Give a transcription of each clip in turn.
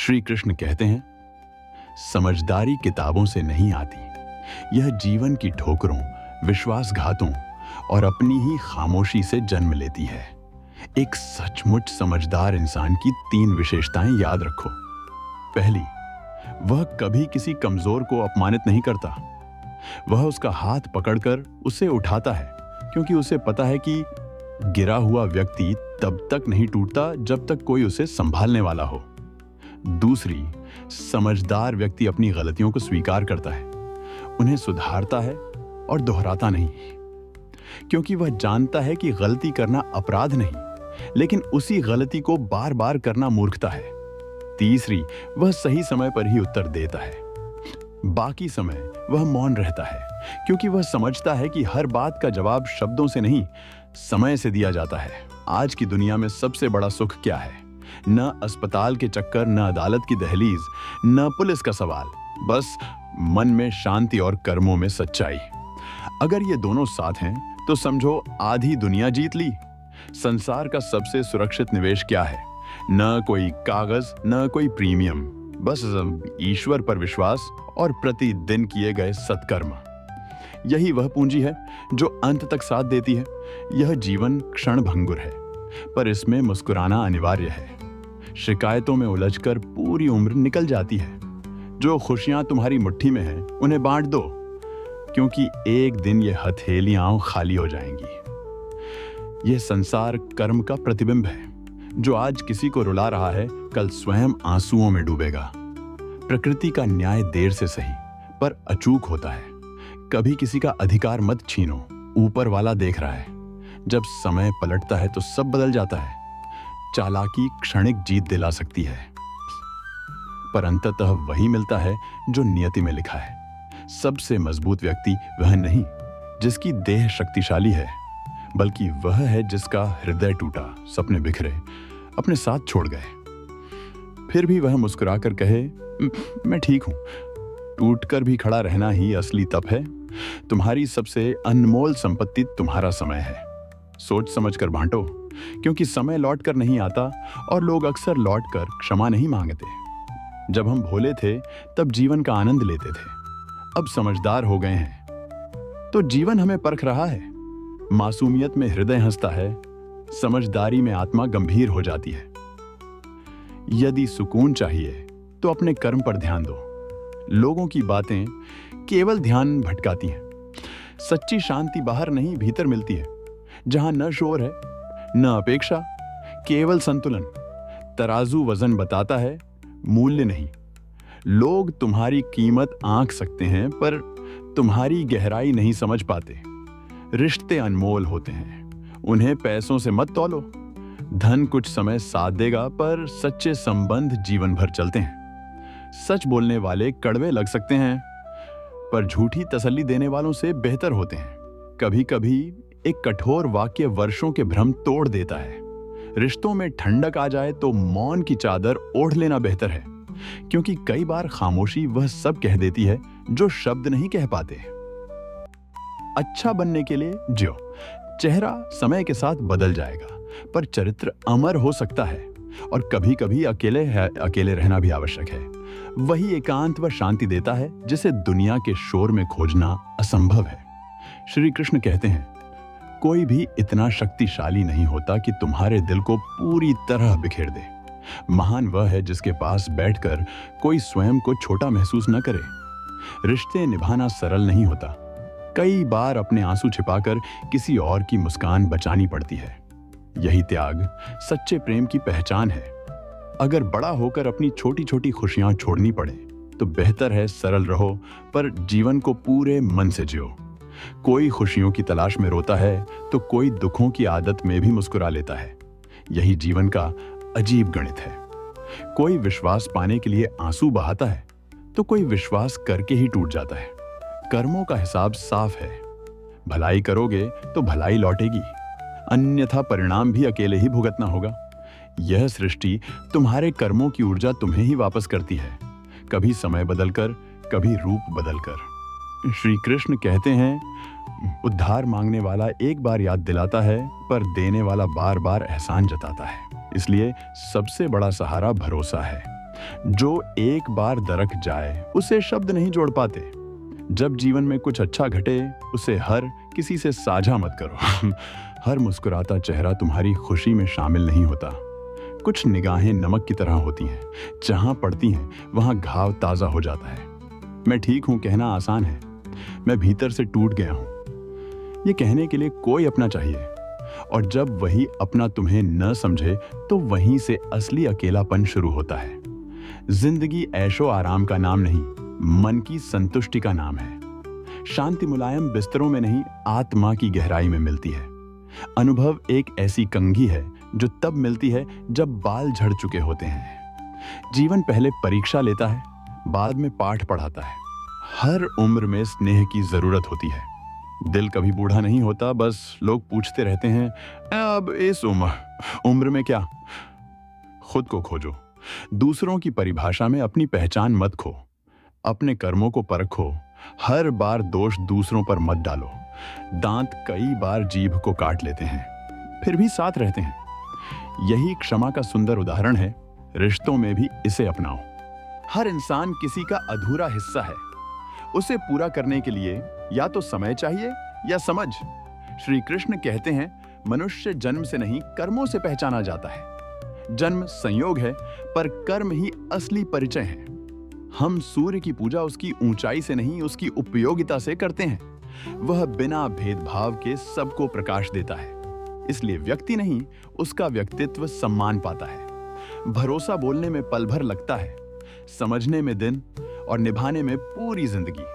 श्री कृष्ण कहते हैं, समझदारी किताबों से नहीं आती, यह जीवन की ठोकरों, विश्वासघातों और अपनी ही खामोशी से जन्म लेती है। एक सचमुच समझदार इंसान की 3 विशेषताएं याद रखो। पहली, वह कभी किसी कमजोर को अपमानित नहीं करता। वह उसका हाथ पकड़कर उसे उठाता है, क्योंकि उसे पता है कि गिरा हुआ व्यक्ति तब तक नहीं टूटता जब तक कोई उसे संभालने वाला हो। दूसरी, समझदार व्यक्ति अपनी गलतियों को स्वीकार करता है, उन्हें सुधारता है और दोहराता नहीं, क्योंकि वह जानता है कि गलती करना अपराध नहीं, लेकिन उसी गलती को बार बार करना मूर्खता है। तीसरी, वह सही समय पर ही उत्तर देता है। बाकी समय वह मौन रहता है, क्योंकि वह समझता है कि हर बात का जवाब शब्दों से नहीं, समय से दिया जाता है। आज की दुनिया में सबसे बड़ा सुख क्या है? न अस्पताल के चक्कर, न अदालत की दहलीज, न पुलिस का सवाल, बस मन में शांति और कर्मों में सच्चाई। अगर ये दोनों साथ हैं तो समझो आधी दुनिया जीत ली। संसार का सबसे सुरक्षित निवेश क्या है? न कोई कागज, न कोई प्रीमियम, बस ईश्वर पर विश्वास और प्रतिदिन किए गए सत्कर्म। यही वह पूंजी है जो अंत तक साथ देती है। यह जीवन क्षणभंगुर है, पर इसमें मुस्कुराना अनिवार्य है। शिकायतों में उलझकर पूरी उम्र निकल जाती है। जो खुशियां तुम्हारी मुट्ठी में हैं, उन्हें बांट दो, क्योंकि एक दिन ये हथेलियां खाली हो जाएंगी। यह संसार कर्म का प्रतिबिंब है। जो आज किसी को रुला रहा है, कल स्वयं आंसुओं में डूबेगा। प्रकृति का न्याय देर से सही पर अचूक होता है। कभी किसी का अधिकार मत छीनो, ऊपर वाला देख रहा है। जब समय पलटता है तो सब बदल जाता है। चालाकी क्षणिक जीत दिला सकती है, पर अंततः वही मिलता है जो नियति में लिखा है। सबसे मजबूत व्यक्ति वह नहीं जिसकी देह शक्तिशाली है, बल्कि वह है जिसका हृदय टूटा, सपने बिखरे, अपने साथ छोड़ गए, फिर भी वह मुस्कुराकर कहे, मैं ठीक हूं। टूटकर भी खड़ा रहना ही असली तप है। तुम्हारी सबसे अनमोल संपत्ति तुम्हारा समय है। सोच समझकर बांटो, क्योंकि समय लौट कर नहीं आता और लोग अक्सर लौट कर क्षमा नहीं मांगते। जब हम भोले थे तब जीवन का आनंद लेते थे। अब समझदार हो गए हैं तो जीवन हमें परख रहा है। मासूमियत में हृदय हंसता है, समझदारी में आत्मा गंभीर हो जाती है। यदि सुकून चाहिए तो अपने कर्म पर ध्यान दो। लोगों की बातें केवल ध्यान भटकाती हैं। सच्ची शांति बाहर नहीं, भीतर मिलती है, जहां न शोर है न अपेक्षा, केवल संतुलन। तराजू वजन बताता है, मूल्य नहीं। लोग तुम्हारी कीमत आंक सकते हैं, पर तुम्हारी गहराई नहीं समझ पाते। रिश्ते अनमोल होते हैं, उन्हें पैसों से मत तौलो। धन कुछ समय साथ देगा, पर सच्चे संबंध जीवन भर चलते हैं। सच बोलने वाले कड़वे लग सकते हैं, पर झूठी तसल्ली देने वालों से बेहतर होते हैं। कभी कभी एक कठोर वाक्य वर्षों के भ्रम तोड़ देता है। रिश्तों में ठंडक आ जाए तो मौन की चादर ओढ़ लेना बेहतर है, क्योंकि कई बार खामोशी वह सब कह देती है जो शब्द नहीं कह पाते। अच्छा बनने के लिए जियो। चेहरा समय के साथ बदल जाएगा, पर चरित्र अमर हो सकता है। और कभी कभी अकेले रहना भी आवश्यक है। वही एकांत व शांति देता है जिसे दुनिया के शोर में खोजना असंभव है। श्री कृष्ण कहते हैं, कोई भी इतना शक्तिशाली नहीं होता कि तुम्हारे दिल को पूरी तरह बिखेर दे। महान वह है जिसके पास बैठकर कोई स्वयं को छोटा महसूस न करे। रिश्ते निभाना सरल नहीं होता। कई बार अपने आंसू छिपाकर किसी और की मुस्कान बचानी पड़ती है। यही त्याग सच्चे प्रेम की पहचान है। अगर बड़ा होकर अपनी छोटी छोटी खुशियां छोड़नी पड़े तो बेहतर है सरल रहो, पर जीवन को पूरे मन से जियो। कोई खुशियों की तलाश में रोता है तो कोई दुखों की आदत में भी मुस्कुरा लेता है। यही जीवन का अजीब गणित है। कोई विश्वास पाने के लिए आंसू बहाता है तो कोई विश्वास करके ही टूट जाता है। कर्मों का हिसाब साफ है। भलाई करोगे तो भलाई लौटेगी, अन्यथा परिणाम भी अकेले ही भुगतना होगा। यह सृष्टि तुम्हारे कर्मों की ऊर्जा तुम्हें ही वापस करती है, कभी समय बदलकर, कभी रूप बदलकर। श्री कृष्ण कहते हैं, उद्धार मांगने वाला एक बार याद दिलाता है, पर देने वाला बार बार एहसान जताता है। इसलिए सबसे बड़ा सहारा भरोसा है। जो एक बार दरक जाए उसे शब्द नहीं जोड़ पाते। जब जीवन में कुछ अच्छा घटे उसे हर किसी से साझा मत करो। हर मुस्कुराता चेहरा तुम्हारी खुशी में शामिल नहीं होता। कुछ निगाहें नमक की तरह होती हैं, जहां पड़ती हैं वहां घाव ताजा हो जाता है। मैं ठीक हूं कहना आसान है, मैं भीतर से टूट गया हूं ये कहने के लिए कोई अपना चाहिए। और जब वही अपना तुम्हें न समझे तो वहीं से असली अकेलापन शुरू होता है। जिंदगी ऐशो आराम का नाम नहीं, मन की संतुष्टि का नाम है। शांति मुलायम बिस्तरों में नहीं, आत्मा की गहराई में मिलती है। अनुभव एक ऐसी कंघी है जो तब मिलती है जब बाल झड़ चुके होते हैं। जीवन पहले परीक्षा लेता है, बाद में पाठ पढ़ाता है। हर उम्र में स्नेह की जरूरत होती है। दिल कभी बूढ़ा नहीं होता, बस लोग पूछते रहते हैं अब इस उम्र में क्या। खुद को खोजो, दूसरों की परिभाषा में अपनी पहचान मत खो। अपने कर्मों को परखो, हर बार दोष दूसरों पर मत डालो। दांत कई बार जीभ को काट लेते हैं, फिर भी साथ रहते हैं। यही क्षमा का सुंदर उदाहरण है। रिश्तों में भी इसे अपनाओ। हर इंसान किसी का अधूरा हिस्सा है, उसे पूरा करने के लिए या तो समय चाहिए या समझ। श्री कृष्ण कहते हैं, मनुष्य जन्म से नहीं कर्मों से पहचाना जाता है। जन्म संयोग है, पर कर्म ही असली परिचय है। हम सूर्य की पूजा उसकी ऊंचाई से नहीं, उसकी उपयोगिता से करते हैं। वह बिना भेदभाव के सबको प्रकाश देता है, इसलिए व्यक्ति नहीं, उसका व्यक्तित्व सम्मान पाता है। भरोसा बोलने में पल भर लगता है, समझने में दिन और निभाने में पूरी जिंदगी।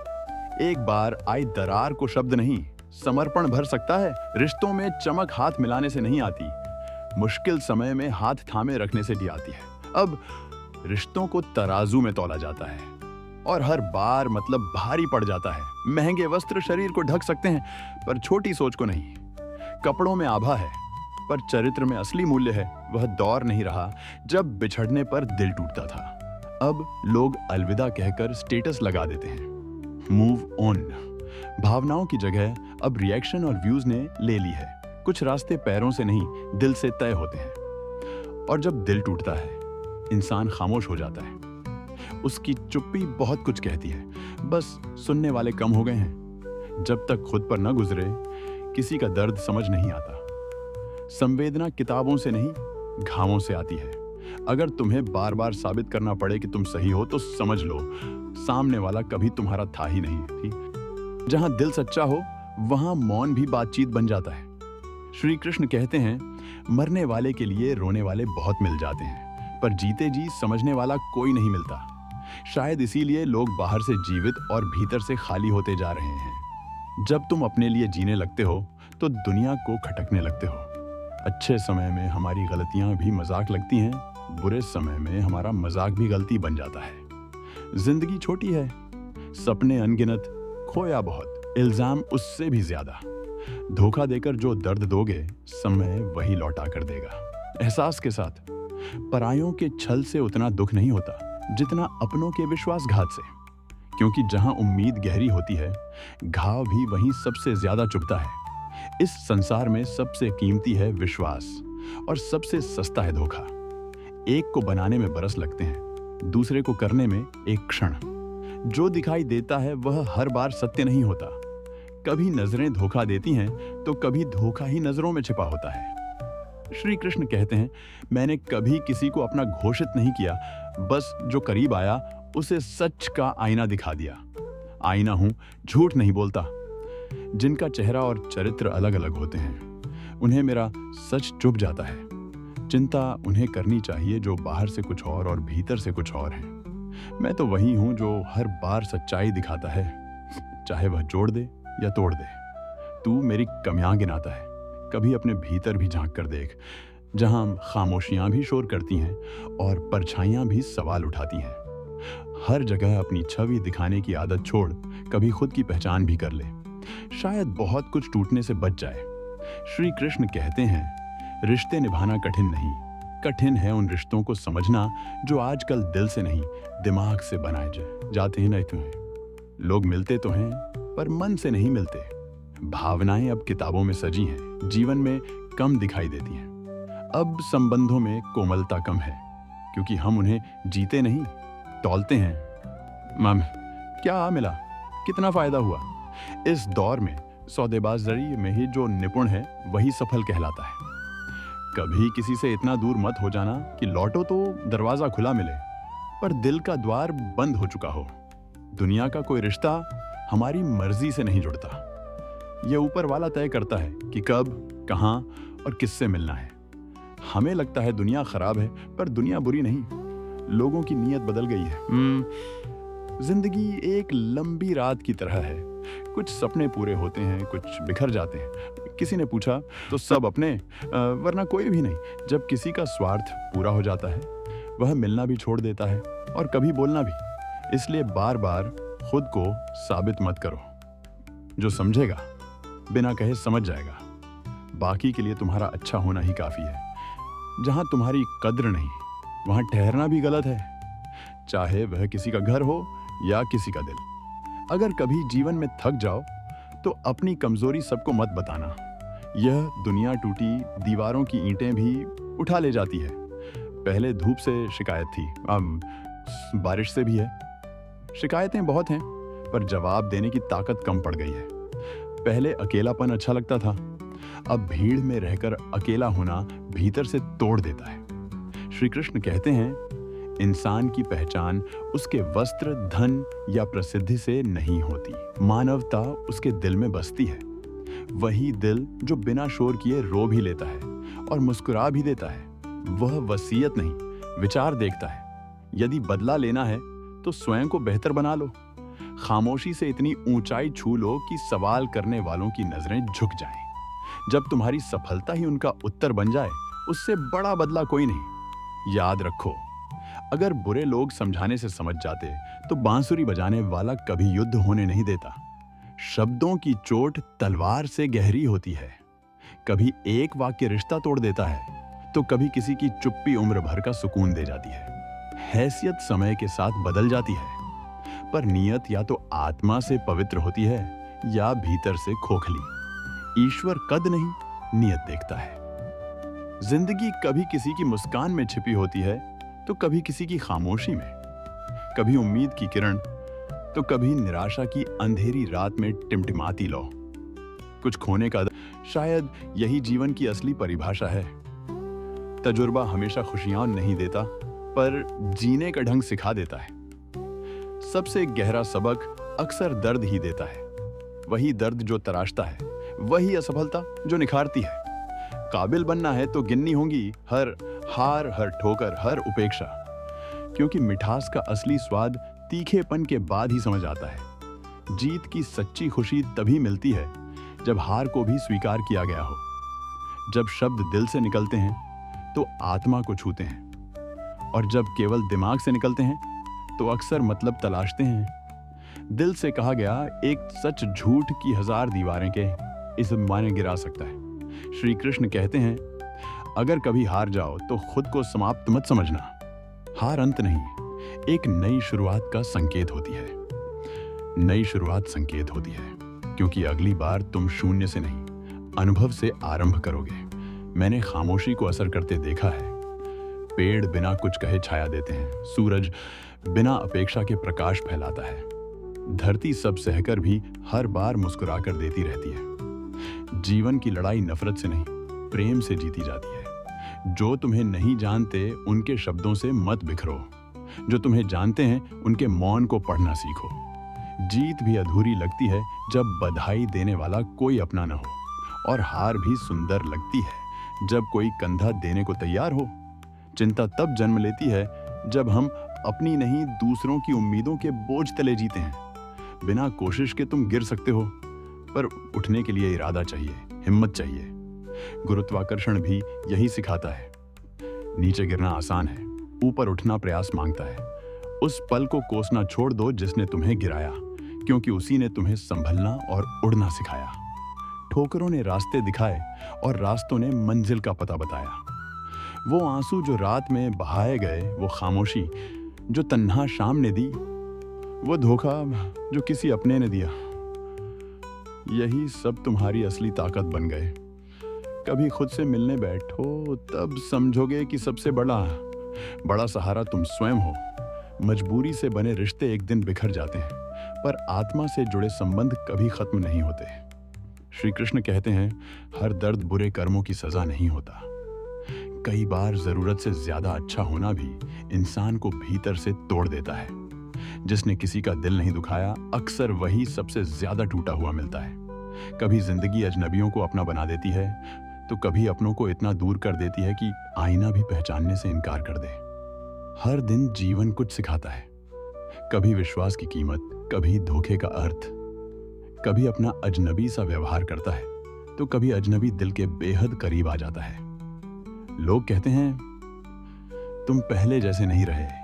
एक बार आई दरार को शब्द नहीं, समर्पण भर सकता है। रिश्तों में चमक हाथ मिलाने से नहीं आती, मुश्किल समय में हाथ थामे रखने से भी आती है। अब रिश्तों को तराजू में तौला जाता है और हर बार मतलब भारी पड़ जाता है। महंगे वस्त्र शरीर को ढक सकते हैं, पर छोटी सोच को नहीं। कपड़ों में आभा है, पर चरित्र में असली मूल्य है। वह दौर नहीं रहा जब बिछड़ने पर दिल टूटता था। अब लोग अलविदा कहकर स्टेटस लगा देते हैं। Move on. भावनाओं की जगह अब रिएक्शन और व्यूज ने ले ली है। कुछ रास्ते पैरों से नहीं, दिल से तय होते हैं। और जब दिल टूटता है, इंसान खामोश हो जाता है। उसकी चुप्पी बहुत कुछ कहती है, बस सुनने वाले कम हो गए हैं। जब तक खुद पर न गुजरे, किसी का दर्द समझ नहीं आता। संवेदना किताबों से नहीं, घावों से आती है। अगर तुम्हें बार बार साबित करना पड़े कि तुम सही हो, तो समझ लो सामने वाला कभी तुम्हारा था ही नहीं। थी जहां दिल सच्चा हो, वहां मौन भी बातचीत बन जाता है। श्री कृष्ण कहते हैं, मरने वाले के लिए रोने वाले बहुत मिल जाते हैं, पर जीते जी समझने वाला कोई नहीं मिलता। शायद इसीलिए लोग बाहर से जीवित और भीतर से खाली होते जा रहे हैं। जब तुम अपने लिए जीने लगते हो, तो दुनिया को खटकने लगते हो। अच्छे समय में हमारी गलतियां भी मजाक लगती हैं, बुरे समय में हमारा मजाक भी गलती बन जाता है। जिंदगी छोटी है, सपने अनगिनत, खोया बहुत, इल्जाम उससे भी ज्यादा। धोखा देकर जो दर्द दोगे, समय वही लौटा कर देगा। एहसास के साथ। परायों के छल से उतना दुख नहीं होता जितना अपनों के विश्वासघात से, क्योंकि जहां उम्मीद गहरी होती है, घाव भी वहीं सबसे ज्यादा चुभता है। इस संसार में सबसे कीमती है विश्वास और सबसे सस्ता है धोखा। एक को बनाने में बरस लगते हैं, दूसरे को करने में एक क्षण। जो दिखाई देता है वह हर बार सत्य नहीं होता। कभी नजरें धोखा देती हैं, तो कभी धोखा ही नजरों में छिपा होता है। श्री कृष्ण कहते हैं, मैंने कभी किसी को अपना घोषित नहीं किया, बस जो करीब आया उसे सच का आईना दिखा दिया। आईना हूं, झूठ नहीं बोलता। जिनका चेहरा और चरित्र अलग अलग होते हैं, उन्हें मेरा सच चुभ जाता है। चिंता उन्हें करनी चाहिए जो बाहर से कुछ और भीतर से कुछ और है। मैं तो वही हूं जो हर बार सच्चाई दिखाता है, चाहे वह जोड़ दे या तोड़ दे। तू मेरी कमियां गिनाता है, कभी अपने भीतर भी झांक कर देख, जहां खामोशियां भी शोर करती हैं और परछाइयां भी सवाल उठाती हैं। हर जगह अपनी छवि दिखाने की आदत छोड़, कभी खुद की पहचान भी कर ले। शायद बहुत कुछ टूटने से बच जाए। श्री कृष्ण कहते हैं, रिश्ते निभाना कठिन नहीं, कठिन है उन रिश्तों को समझना जो आजकल दिल से नहीं, दिमाग से बनाए जाते हैं। नहीं तुम्हें लोग मिलते तो हैं, पर मन से नहीं मिलते। भावनाएं अब किताबों में सजी हैं, जीवन में कम दिखाई देती हैं। अब संबंधों में कोमलता कम है, क्योंकि हम उन्हें जीते नहीं, तौलते हैं। मैम, क्या मिला, कितना फायदा हुआ? इस दौर में सौदेबाजी में ही जो निपुण है वही सफल कहलाता है। कभी किसी से इतना दूर मत हो जाना कि लौटो तो दरवाजा खुला मिले पर दिल का द्वार बंद हो चुका हो। दुनिया का कोई रिश्ता हमारी मर्जी से नहीं जुड़ता। यह ऊपर वाला तय करता है कि कब, कहां और किससे मिलना है। हमें लगता है दुनिया खराब है, पर दुनिया बुरी नहीं, लोगों की नीयत बदल गई है। जिंदगी एक लंबी रात की तरह है। कुछ सपने पूरे होते हैं, कुछ बिखर जाते हैं। किसी ने पूछा तो सब अपने, वरना कोई भी नहीं। जब किसी का स्वार्थ पूरा हो जाता है, वह मिलना भी छोड़ देता है और कभी बोलना भी। इसलिए बार बार खुद को साबित मत करो। जो समझेगा बिना कहे समझ जाएगा। बाकी के लिए तुम्हारा अच्छा होना ही काफी है। जहां तुम्हारी कद्र नहीं, वहां ठहरना भी गलत है, चाहे वह किसी का घर हो या किसी का दिल। अगर कभी जीवन में थक जाओ तो अपनी कमजोरी सबको मत बताना। यह दुनिया टूटी दीवारों की ईंटें भी उठा ले जाती है। पहले धूप से शिकायत थी, अब बारिश से भी है। शिकायतें बहुत हैं, पर जवाब देने की ताकत कम पड़ गई है। पहले अकेलापन अच्छा लगता था, अब भीड़ में रहकर अकेला होना भीतर से तोड़ देता है। श्री कृष्ण कहते हैं, इंसान की पहचान उसके वस्त्र, धन या प्रसिद्धि से नहीं होती, मानवता उसके दिल में बसती है। वही दिल जो बिना शोर किए रो भी लेता है और मुस्कुरा भी देता है। वह वसीयत नहीं, विचार देखता है। यदि बदला लेना है तो स्वयं को बेहतर बना लो। खामोशी से इतनी ऊंचाई छू लो कि सवाल करने वालों की नजरें झुक जाएं। जब तुम्हारी सफलता ही उनका उत्तर बन जाए, उससे बड़ा बदला कोई नहीं। याद रखो, अगर बुरे लोग समझाने से समझ जाते तो बांसुरी बजाने वाला कभी युद्ध होने नहीं देता। शब्दों की चोट तलवार से गहरी होती है। कभी एक वाक्य रिश्ता तोड़ देता है तो कभी किसी की चुप्पी उम्र भर का सुकून दे जाती है। हैसियत समय के साथ बदल जाती है, पर नियत या तो आत्मा से पवित्र होती है या भीतर से खोखली। ईश्वर कद नहीं, नियत देखता है। जिंदगी कभी किसी की मुस्कान में छिपी होती है तो कभी किसी की खामोशी में। कभी उम्मीद की किरण तो कभी निराशा की अंधेरी रात में टिमटिमाती लौ। कुछ खोने का शायद यही जीवन की असली परिभाषा है। तजुर्बा हमेशा खुशियां नहीं देता, पर जीने का ढंग सिखा देता है। सबसे गहरा सबक अक्सर दर्द ही देता है। वही दर्द जो तराशता है, वही असफलता जो निखारती है। काबिल बनना है तो गिननी होंगी हर हार, हर ठोकर, हर उपेक्षा, क्योंकि मिठास का असली स्वाद तीखेपन के बाद ही समझ आता है। जीत की सच्ची खुशी तभी मिलती है जब हार को भी स्वीकार किया गया हो। जब शब्द दिल से निकलते हैं तो आत्मा को छूते हैं, और जब केवल दिमाग से निकलते हैं तो अक्सर मतलब तलाशते हैं। दिल से कहा गया एक सच झूठ की 1000 दीवारें के इस मायने गिरा सकता है। श्री कृष्ण कहते हैं, अगर कभी हार जाओ तो खुद को समाप्त मत समझना। हार अंत नहीं, एक नई शुरुआत का संकेत होती है। नई शुरुआत संकेत होती है, क्योंकि अगली बार तुम शून्य से नहीं, अनुभव से आरंभ करोगे। मैंने खामोशी को असर करते देखा है। पेड़ बिना कुछ कहे छाया देते हैं, सूरज बिना अपेक्षा के प्रकाश फैलाता है, धरती सब सहकर भी हर बार मुस्कुरा कर देती रहती है। जीवन की लड़ाई नफरत से नहीं, प्रेम से जीती जाती है। जो तुम्हें नहीं जानते उनके शब्दों से मत बिखरो, जो तुम्हें जानते हैं उनके मौन को पढ़ना सीखो। जीत भी अधूरी लगती है जब बधाई देने वाला कोई अपना न हो, और हार भी सुंदर लगती है जब कोई कंधा देने को तैयार हो। चिंता तब जन्म लेती है जब हम अपनी नहीं दूसरों की उम्मीदों के बोझ तले जीते हैं। बिना कोशिश के तुम गिर सकते हो, पर उठने के लिए इरादा चाहिए, हिम्मत चाहिए। गुरुत्वाकर्षण भी यही सिखाता है। नीचे गिरना आसान है, ऊपर उठना प्रयास मांगता है। उस पल को कोसना छोड़ दो जिसने तुम्हें गिराया, क्योंकि उसी ने तुम्हें संभलना और उड़ना सिखाया। ठोकरों ने रास्ते दिखाए और रास्तों ने मंजिल का पता बताया। वो आंसू जो रात में बहाए गए, वो खामोशी जो तन्हा शाम ने दी, वो धोखा जो किसी अपने ने दिया, यही सब तुम्हारी असली ताकत बन गए। कभी खुद से मिलने बैठो तब समझोगे कि सबसे बड़ा बड़ा सहारा तुम स्वयं हो। मजबूरी से बने रिश्ते एक दिन बिखर जाते हैं, पर आत्मा से जुड़े संबंध कभी खत्म नहीं होते। श्री कृष्ण कहते हैं, हर दर्द बुरे कर्मों की सजा नहीं होता। कई बार जरूरत से ज्यादा अच्छा होना भी इंसान को भीतर से तोड़ देता है। जिसने किसी का दिल नहीं दुखाया, अक्सर वही सबसे ज्यादा टूटा हुआ मिलता है। कभी जिंदगी अजनबियों को अपना बना देती है, तो कभी अपनों को इतना दूर कर देती है कि आईना भी पहचानने से इनकार कर दे। हर दिन जीवन कुछ सिखाता है, कभी विश्वास की कीमत, कभी धोखे का अर्थ, कभी अपना अजनबी सा व्यवहार करता है, तो कभी अजनबी दिल के बेहद करीब आ जाता है। लोग कहते हैं, तुम पहले जैसे नहीं रहे।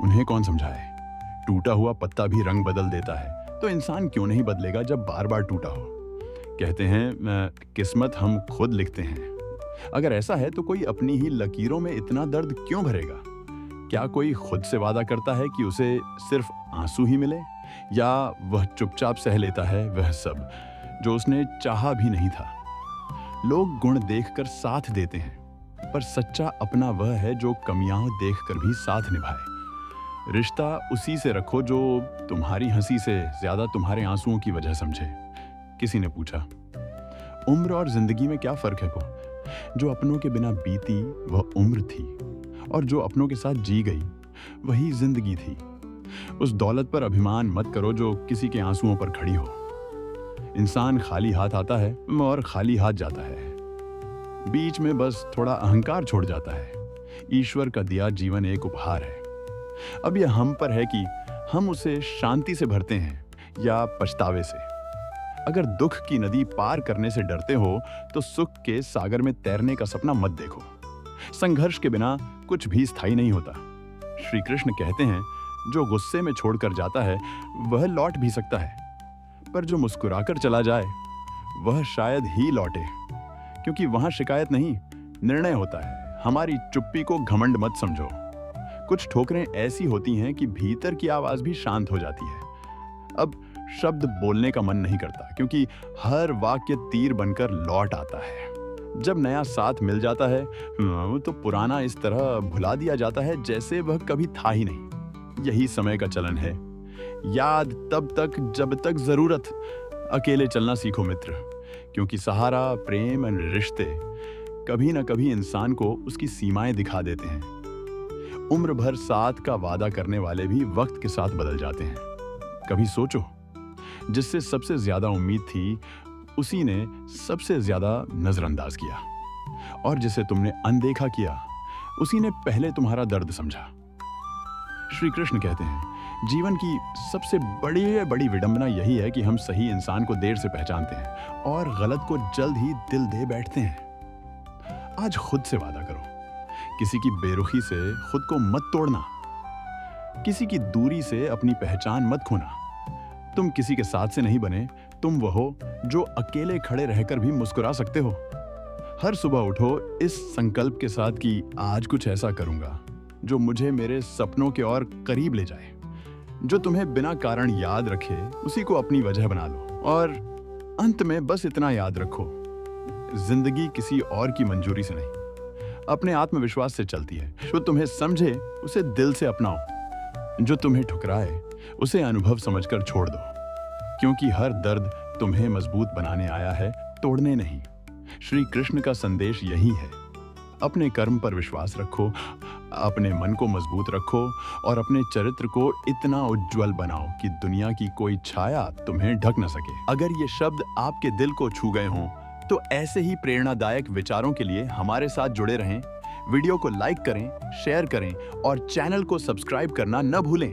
उन्हें कौन समझाए? टूटा हुआ पत्ता भी रंग बदल देता है, तो इंसान क्यों नहीं बदलेगा जब बार बार टूटा हो? कहते हैं, किस्मत हम खुद लिखते हैं। अगर ऐसा है तो कोई अपनी ही लकीरों में इतना दर्द क्यों भरेगा? क्या कोई खुद से वादा करता है कि उसे सिर्फ आंसू ही मिले, या वह चुपचाप सह लेता है वह सब जो उसने चाहा भी नहीं था? लोग गुण देखकर साथ देते हैं, पर सच्चा अपना वह है जो कमियां देखकर भी साथ निभाए। रिश्ता उसी से रखो जो तुम्हारी हंसी से ज्यादा तुम्हारे आंसुओं की वजह समझे। किसी ने पूछा, उम्र और जिंदगी में क्या फर्क है? जो अपनों के बिना बीती वह उम्र थी, और जो अपनों के साथ जी गई वही जिंदगी थी। उस दौलत पर अभिमान मत करो जो किसी के आंसुओं पर खड़ी हो। इंसान खाली हाथ आता है और खाली हाथ जाता है, बीच में बस थोड़ा अहंकार छोड़ जाता है। ईश्वर का दिया जीवन एक उपहार है। अब यह हम पर है कि हम उसे शांति से भरते हैं या पछतावे से। अगर दुख की नदी पार करने से डरते हो तो सुख के सागर में तैरने का सपना मत देखो। संघर्ष के बिना कुछ भी स्थायी नहीं होता। श्री कृष्ण कहते हैं, जो गुस्से में छोड़कर जाता है वह लौट भी सकता है, पर जो मुस्कुराकर चला जाए वह शायद ही लौटे, क्योंकि वहां शिकायत नहीं, निर्णय होता है। हमारी चुप्पी को घमंड मत समझो। कुछ ठोकरें ऐसी होती हैं कि भीतर की आवाज भी शांत हो जाती है। अब शब्द बोलने का मन नहीं करता, क्योंकि हर वाक्य तीर बनकर लौट आता है। जब नया साथ मिल जाता है तो पुराना इस तरह भुला दिया जाता है जैसे वह कभी था ही नहीं। यही समय का चलन है। याद तब तक जब तक जरूरत। अकेले चलना सीखो मित्र, क्योंकि सहारा, प्रेम और रिश्ते कभी न कभी इंसान को उसकी सीमाएं दिखा देते हैं। उम्र भर साथ का वादा करने वाले भी वक्त के साथ बदल जाते हैं। कभी सोचो, जिससे सबसे ज्यादा उम्मीद थी उसी ने सबसे ज्यादा नजरअंदाज किया, और जिसे तुमने अनदेखा किया उसी ने पहले तुम्हारा दर्द समझा। श्री कृष्ण कहते हैं, जीवन की सबसे बड़ी विडंबना यही है कि हम सही इंसान को देर से पहचानते हैं और गलत को जल्द ही दिल दे बैठते हैं। आज खुद से वादा करो, किसी की बेरुखी से खुद को मत तोड़ना, किसी की दूरी से अपनी पहचान मत खोना। तुम किसी के साथ से नहीं बने, तुम वो हो जो अकेले खड़े रहकर भी मुस्कुरा सकते हो। हर सुबह उठो इस संकल्प के साथ कि आज कुछ ऐसा करूंगा जो मुझे मेरे सपनों के और करीब ले जाए। जो तुम्हें बिना कारण याद रखे उसी को अपनी वजह बना लो। और अंत में बस इतना याद रखो, जिंदगी किसी और की मंजूरी से नहीं, अपने आत्मविश्वास से चलती है। जो तुम्हें समझे उसे दिल से अपनाओ, जो तुम्हें ठुकराए उसे अनुभव समझकर छोड़ दो, क्योंकि हर दर्द तुम्हें मजबूत बनाने आया है, तोड़ने नहीं। श्री कृष्ण का संदेश यही है, अपने कर्म पर विश्वास रखो, अपने मन को मजबूत रखो और अपने चरित्र को इतना उज्जवल बनाओ कि दुनिया की कोई छाया तुम्हें ढक न सके। अगर ये शब्द आपके दिल को छू गए हों तो ऐसे ही प्रेरणादायक विचारों के लिए हमारे साथ जुड़े रहें। वीडियो को लाइक करें, शेयर करें और चैनल को सब्सक्राइब करना न भूलें।